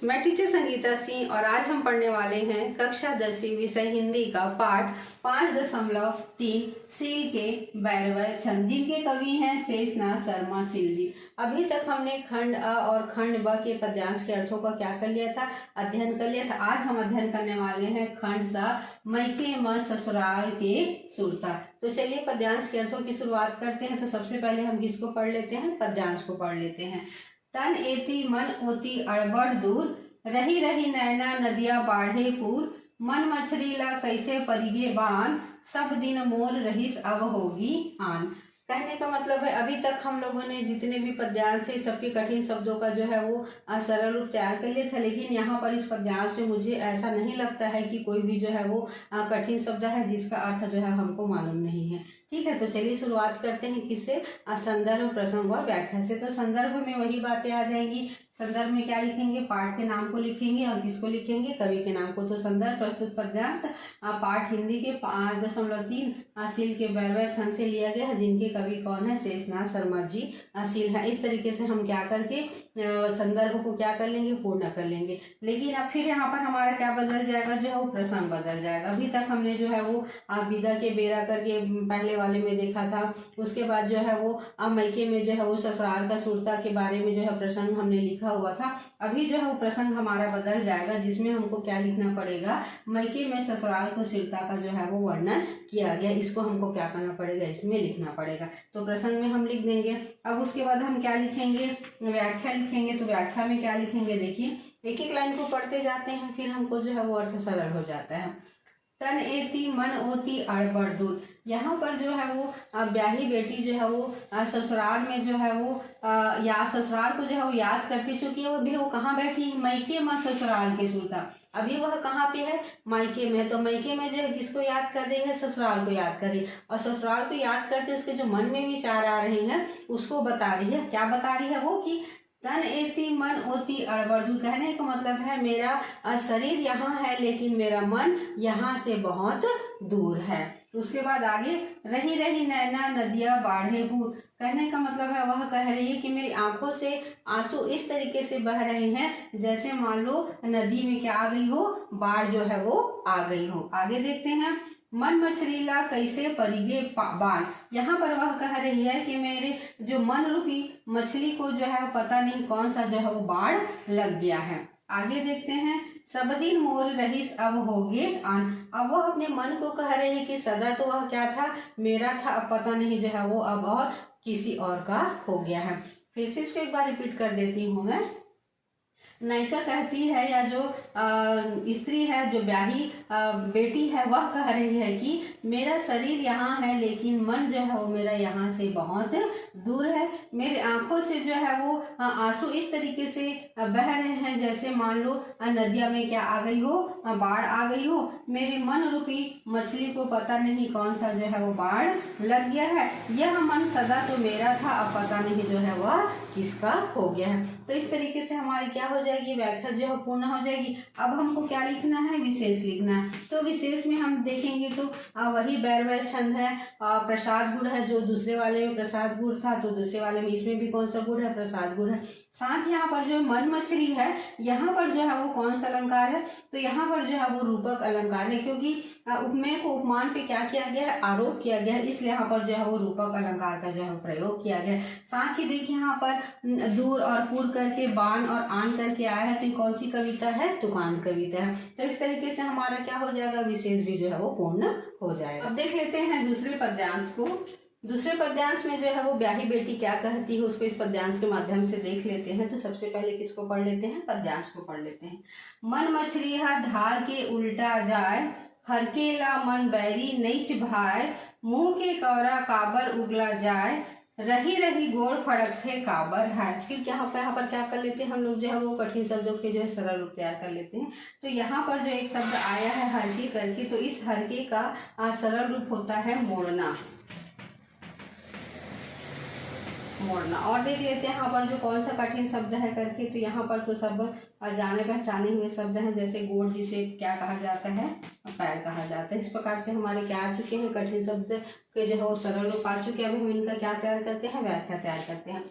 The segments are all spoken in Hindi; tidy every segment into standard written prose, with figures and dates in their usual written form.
मैं टीचर संगीता सिंह और आज हम पढ़ने वाले हैं कक्षा 10वीं विषय हिंदी का पाठ 5.3 सील के बैरवै छंद, जिनके कवि हैं शेषनाग शर्मा सील जी। अभी तक हमने खंड अ और खंड ब के पद्यांश के अर्थों का क्या कर लिया था, अध्ययन कर लिया था। आज हम अध्ययन करने वाले हैं खंड सा मैके म ससुराल के सुरता। तो चलिए पद्यांश के अर्थों की शुरुआत करते हैं। तो सबसे पहले हम किसको पढ़ लेते हैं, पद्यांश को पढ़ लेते हैं। तन एति मन ओति अड़बड़ दूर, रही रही नैना नदिया बाढ़े पूर, मन मछरीला कैसे परिगे बान, सब दिन मोर रहीस अब होगी आन। कहने का मतलब है अभी तक हम लोगों ने जितने भी पद्यांश है सबके कठिन शब्दों का जो है वो सरल रूप तैयार कर लिया था, लेकिन यहाँ पर इस पद्यांश में मुझे ऐसा नहीं लगता है कि कोई भी जो है वो कठिन शब्द है जिसका अर्थ जो है हमको मालूम नहीं है। ठीक है, तो चलिए शुरुआत करते हैं किससे, संदर्भ, प्रसंग और व्याख्या से। तो संदर्भ में वही बातें आ जाएंगी। संदर्भ में क्या लिखेंगे, पाठ के नाम को लिखेंगे और किसको लिखेंगे, कवि के नाम को। तो संदर्भ प्रस्तुत पद्यांश पाठ हिंदी के 5.3 सील के बैरवै छंद से लिया गया है, जिनके कवि कौन है, शेषनाग शर्मा जी सील है। इस तरीके से हम क्या करके संदर्भ को क्या कर लेंगे, पूर्ण कर लेंगे। लेकिन अब फिर यहाँ पर हमारा क्या बदल जाएगा, जो है वो प्रसंग बदल जाएगा। अभी तक हमने जो है वो विदा के बेरा करके पहले वाले में देखा था। उसके बाद जो है वो मैके में जो है वो ससुराल का सुरता के बारे में जो है प्रसंग हमने लिखा हुआ था। अभी जो है वो प्रसंग हमारा बदल जाएगा, जिसमें हमको क्या लिखना पड़ेगा, मैके में ससुराल को सुरता का जो है वो वर्णन किया गया। इसको हमको क्या करना पड़ेगा, इसमें लिखना पड़ेगा। तो प्रसंग में हम लिख देंगे। अब उसके बाद हम क्या लिखेंगे, व्याख्या लिखेंगे। तो व्याख्या में क्या लिखेंगे, देखिए एक एक लाइन को पढ़ते जाते हैं, फिर हमको जो है वो अर्थ सरल हो जाता है। तन एति मन ओति अड़बड़ दूर, यहाँ पर जो है वो ब्याही बेटी जो है वो ससुराल में जो है वो या ससुराल को जो है वो याद करती, चूंकि वो भी वो कहाँ बैठी है, मैके में ससुराल के सुरता। अभी वह कहाँ पे है, मायके में। तो मैके में जो है किसको याद कर रही है, ससुराल को याद कर रही है। और ससुराल को याद करते उसके जो मन में विचार आ रहे हैं उसको बता रही है। क्या बता रही है वो, कि तन एति मन ओति अड़बड़ दूर, कहने का मतलब है मेरा शरीर यहाँ है लेकिन मेरा मन यहाँ से बहुत दूर है। उसके बाद आगे, रही रही नैना नदिया बाढ़े पूर, कहने का मतलब है वह कह रही है कि मेरी आंखों से आंसू इस तरीके से बह रहे हैं जैसे मान लो नदी में क्या आ गई हो, बाढ़ जो है वो आ गई हो। आगे देखते हैं, मन मछलीला कैसे परिगे बाण, यहाँ पर वह कह रही है कि मेरे जो मन रूपी मछली को जो है पता नहीं कौन सा जो है वो बाढ़ लग गया है। आगे देखते हैं, सब दिन मोर रहीस अब होगे आन, अब वह अपने मन को कह रही है कि सदा तो वह क्या था, मेरा था, अब पता नहीं जो है वो अब और किसी और का हो गया है। फिर से इसको एक बार रिपीट कर देती हूँ मैं। नायिका कहती है या जो स्त्री है, जो ब्याही बेटी है, वह कह रही है कि मेरा शरीर यहाँ है लेकिन मन जो है वो मेरा यहाँ से बहुत दूर है। मेरे आंखों से जो है वो आंसू इस तरीके से बह रहे हैं जैसे मान लो नदिया में क्या आ गई हो, बाढ़ आ गई हो। मेरे मन रूपी मछली को पता नहीं कौन सा जो है वो बाढ़ लग गया है। यह मन सदा तो मेरा था, अब पता नहीं जो है वह किसका हो गया है। तो इस तरीके से हमारी क्या हो जाएगी, व्याख्या जो है पूर्ण हो जाएगी। अब हमको क्या लिखना है, विशेष लिखना है। तो विशेष में हम देखेंगे तो वही बैरवै छंद है, प्रसाद गुण है। जो दूसरे वाले में प्रसाद गुण था तो दूसरे वाले में इसमें भी कौन सा गुण है, प्रसाद गुण है। साथ यहाँ पर जो मन मछली है, यहाँ पर जो है वो कौन सा अलंकार है, तो यहाँ पर जो है वो रूपक अलंकार है, क्योंकि उपमेय को उपमान पे क्या किया गया है, आरोप किया गया है, इसलिए यहाँ पर जो है वो रूपक अलंकार का जो है प्रयोग किया गया है। साथ ही देखिए यहाँ पर दूर और पूर करके बाण और आन करके आया है, तो ये कौन सी कविता है, तुकांत कविता है। तो इस तरीके से हमारा क्या हो जाएगा, विशेष भी जो है वो पूर्ण हो जाएगा। अब देख लेते हैं दूसरे पद्यांश को। दूसरे पद्यांश में जो है वो ब्याही बेटी क्या कहती है उसको इस पद्यांश के माध्यम से देख लेते हैं। तो सबसे पहले किसको पढ़ लेते हैं, पद्यांश को पढ़ लेते हैं। मन मछलिया धार के उल्टा जाए, हरकेला मन बैरी नैच भाई, मुंह के कौरा काबर उगला जाए, रही रही गोड़ फड़क थे काबर है। फिर यहाँ पर क्या कर लेते हैं हम लोग, जो है वो कठिन शब्दों के जो है सरल रूप तैयार कर लेते हैं। तो यहाँ पर जो एक शब्द आया है हरके करके, तो इस हरके का सरल रूप होता है मोड़ना, मोड़ना। और देख लेते हैं यहाँ पर जो कौन सा कठिन शब्द है करके, तो यहाँ पर तो सब जाने पहचाने हुए शब्द हैं, जैसे गोड़ जिसे क्या कहा जाता है, पैर कहा जाता है। इस प्रकार से हमारे क्या आ चुके हैं, कठिन शब्द के जो है वो सरल रूप आ चुके हैं। अब हम इनका क्या तैयार करते हैं, व्याख्या तैयार करते हैं।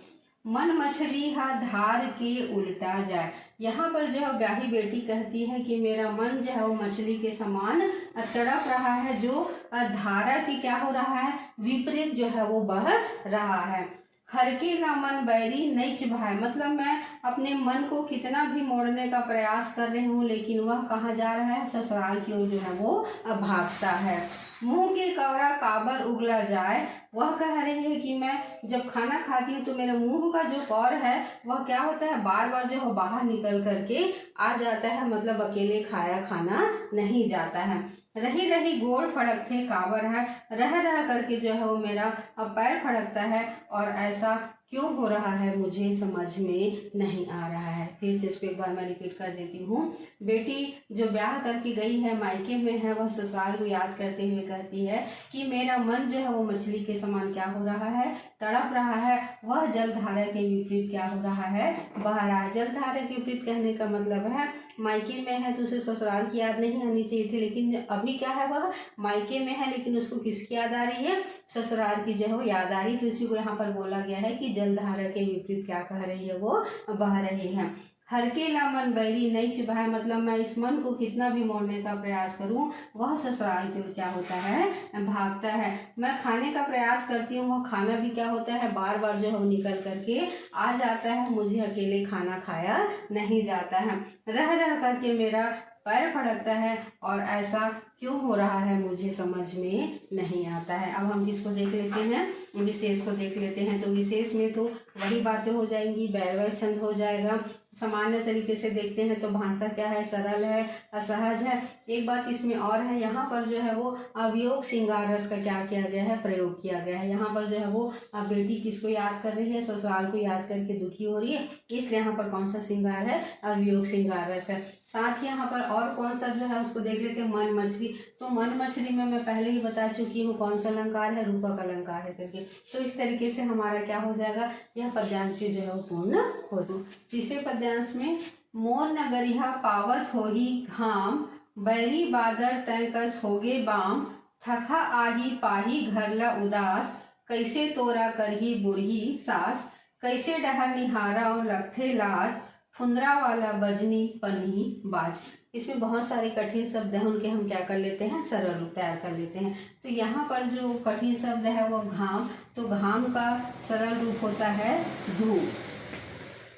मन मछली हा धार के उल्टा जाए। यहाँ पर जो है ब्याही बेटी कहती है कि मेरा मन जो है वो मछली के समान तड़प रहा है, जो धारा की क्या हो रहा है, विपरीत जो है वो बह रहा है। हरके ना मन बैरी नहीं चिभाए, मतलब मैं अपने मन को कितना भी मोड़ने का प्रयास कर रही हूँ, लेकिन वह कहाँ जा रहा है, ससुराल की ओर जो है वो भागता है। मुंह के कवरा काबर उगला जाए, वह कह रही है कि मैं जब खाना खाती हूँ तो मेरे मुंह का जो कौर है वह क्या होता है, बार बार जो है बाहर निकल करके आ जाता है, मतलब अकेले खाया खाना नहीं जाता है। रही रही गोड़ फड़कते काबर है, रह रह करके जो है वो मेरा पैर फड़कता है, और ऐसा क्यों हो रहा है मुझे समझ में नहीं आ रहा है। फिर से इसको एक बार मैं रिपीट कर देती हूँ। बेटी जो ब्याह करके गई है, मायके में है, वह ससुराल को याद करते हुए कहती है कि मेरा मन जो है वो मछली के समान क्या हो रहा है, तड़प रहा है, वह जलधारा के विपरीत क्या हो रहा है, बह रहा है। जलधारा के विपरीत कहने का मतलब है मायके में है तो उसे ससुराल की याद नहीं आनी चाहिए थी, लेकिन अभी क्या है, वह मायके में है लेकिन उसको किसकी याद आ रही है, ससुराल की जो है वो याद आ रही है। तो इसी को यहाँ पर बोला गया है कि जलधारा के विपरीत क्या कह रही है, वो बह रही है। हरके ला मन बैरी नहीं चिभाए, मतलब मैं इस मन को कितना भी मोड़ने का प्रयास करूं, वह ससुराल की ओर क्या होता है, भागता है। मैं खाने का प्रयास करती हूँ, वह खाना भी क्या होता है, बार बार जो है वो निकल करके आ जाता है, मुझे अकेले खाना खाया नहीं जाता है। रह रह करके मेरा पैर फड़कता है, और ऐसा क्यों हो रहा है मुझे समझ में नहीं आता है। अब हम किसको देख लेते हैं, विशेष को देख लेते हैं। तो विशेष में तो वही बातें हो जाएंगी, बैरवा छंद हो जाएगा। सामान्य तरीके से देखते हैं तो भाषा क्या है, सरल है, असहज है। एक बात इसमें और है, यहाँ पर जो है वो अवयोग श्रृंगार रस का क्या किया गया है, प्रयोग किया गया है। यहाँ पर जो है वो बेटी किसको याद कर रही है, ससुराल को याद करके दुखी हो रही है, इसलिए यहाँ पर कौन सा श्रृंगार है, अवयोग श्रृंगार रस है। साथ ही यहाँ पर और कौन सा जो है उसको देख लेते हैं, मन मछली। तो मन मछली में मैं पहले ही बता चुकी हूँ कौन सा अलंकार है, रूपक अलंकार है करके। तो इस तरीके से हमारा क्या हो जाएगा, यह पद्यांश भी जो है वो पूर्ण हो जाए। तीसरे पद्यांश में मोर नगरिया पावत होही घाम, बैरी बादर तय कस होगे बाम, थका आही पाही घरला उदास, कैसे तोरा करही बुढ़ी सास, कैसे डहर निहारा और लखथे लाज, फुंदरा वाला बजनी पन्ही बाज। इसमें बहुत सारे कठिन शब्द हैं, उनके हम क्या कर लेते हैं, सरल रूप तैयार कर लेते हैं। तो यहाँ पर जो कठिन शब्द है वो घाम, तो घाम का सरल रूप होता है धूप।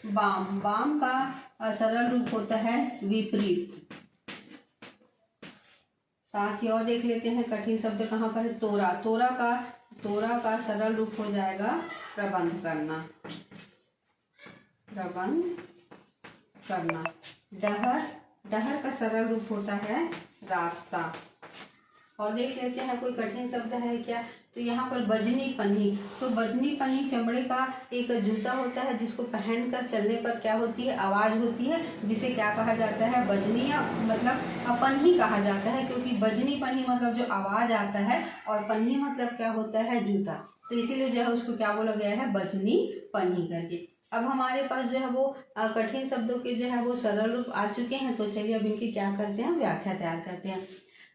बाम, बाम का सरल रूप होता है विपरीत। साथ ही और देख लेते हैं कठिन शब्द कहाँ पर है, तोरा। तोरा का सरल रूप हो जाएगा प्रबंध करना, प्रबंध करना। डहर का सरल रूप होता है रास्ता। और देख लेते हैं कोई कठिन शब्द है क्या, तो यहाँ पर बजनी पन्ही। तो बजनी पन्ही चमड़े का एक जूता होता है जिसको पहनकर चलने पर क्या होती है, आवाज होती है, जिसे क्या कहा जाता है, बजनी, या मतलब पन्ही कहा जाता है, क्योंकि बजनी पन्ही मतलब जो आवाज आता है, और पन्ही मतलब क्या होता है, जूता। तो इसीलिए जो है उसको क्या बोला गया है, बजनी पन्ही करके। अब हमारे पास जो है वो कठिन शब्दों के जो है वो सरल रूप आ चुके हैं। तो चलिए अब इनकी क्या करते हैं, व्याख्या तैयार करते हैं।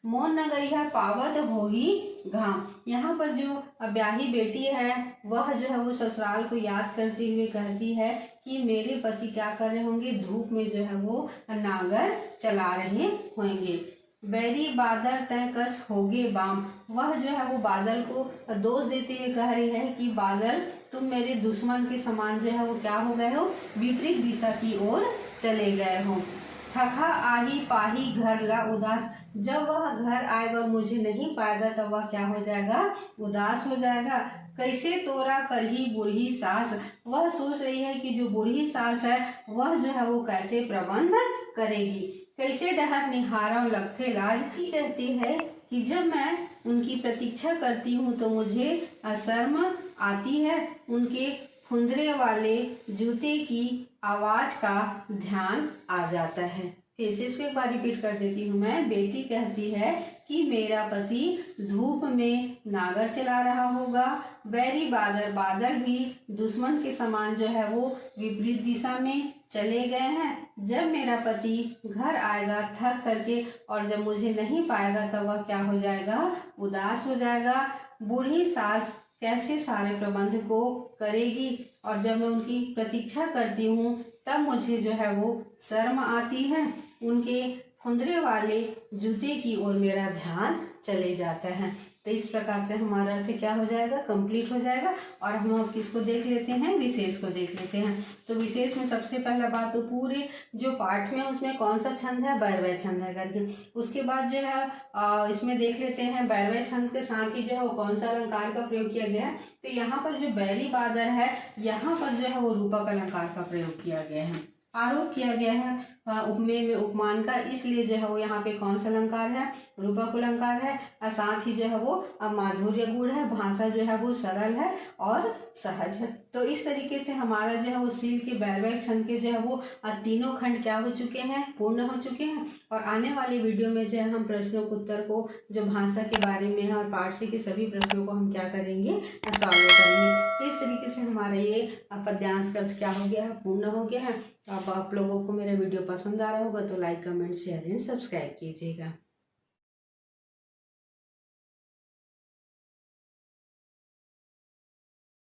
मोर नगरिया पावत होही घाम, यहाँ पर जो ब्याही बेटी है वह जो है वो ससुराल को याद करते हुए कहती है कि मेरे पति क्या कर रहे होंगे, धूप में जो है वो नागर चला रहे होंगे। बैरी बादल तय कस होगे बाम, वह जो है वो बादल को दोष देते हुए कह रही है कि बादल तुम मेरे दुश्मन के समान जो है वो क्या हो गए हो, विपरीत दिशा की ओर चले गए हो। थका आही पाही घर ला उदास, जब वह घर आएगा और मुझे नहीं पाएगा तब वह क्या हो जाएगा, उदास हो जाएगा। कैसे तोरा करही बूढ़ी सास, वह सोच रही है कि जो बूढ़ी सास है वह जो है वो कैसे प्रबंध करेगी। कैसे डहर निहारा और लखथे लाज, की कहती है कि जब मैं उनकी प्रतीक्षा करती हूँ तो मुझे शर्म आती है, उनके फुंदरे वाले जूते की आवाज का ध्यान आ जाता है। फिर से इसको एक बार रिपीट कर देती हूँ मैं। बेटी कहती है कि मेरा पति धूप में नागर चला रहा होगा, बैरी बादल भी दुश्मन के समान जो है वो विपरीत दिशा में चले गए हैं। जब मेरा पति घर आएगा थक करके और जब मुझे नहीं पाएगा तब वह क्या हो जाएगा, उदास हो जाएगा। बूढ़ी सास कैसे सारे प्रबंध को करेगी, और जब मैं उनकी प्रतीक्षा करती हूँ तब मुझे जो है वो शर्म आती है। उनके खुंदरे वाले जूते की ओर मेरा ध्यान चले जाता है। तो इस प्रकार से हमारा अर्थ क्या हो जाएगा, कंप्लीट हो जाएगा। और हम अब किसको देख लेते हैं, विशेष को देख लेते हैं। तो विशेष में सबसे पहला बात तो पूरे जो पाठ में उसमें कौन सा छंद है, बैरवै छंद है करके। उसके बाद जो है इसमें देख लेते हैं बैरवै छंद के साथ ही जो है वो कौन सा अलंकार का प्रयोग किया गया है। तो यहाँ पर जो बैरी बादर है, यहाँ पर जो है वो रूपक अलंकार का प्रयोग किया गया है। आरोप किया गया है उपमेय में उपमान का, इसलिए जो है वो यहाँ पे कौन सा अलंकार है, रूपक अलंकार है। और साथ ही जो है वो माधुर्य गुण है, भाषा जो है वो सरल है और सहज है। तो इस तरीके से हमारा जो है वो शील के बैरवै छंद के जो है वो तीनों खंड क्या हो चुके हैं, पूर्ण हो चुके हैं। और आने वाली वीडियो में जो है हम प्रश्नों के उत्तर को जो भाषा के बारे में है और पाठ से के सभी प्रश्नों को हम क्या करेंगे, सॉल्व करेंगे। तो इस तरीके से हमारा ये पद्यांश का अर्थ क्या हो गया है, पूर्ण हो गया है। अब आप लोगों को मेरा वीडियो पसंद आ रहा होगा तो like, comment, share and subscribe कीजिएगा।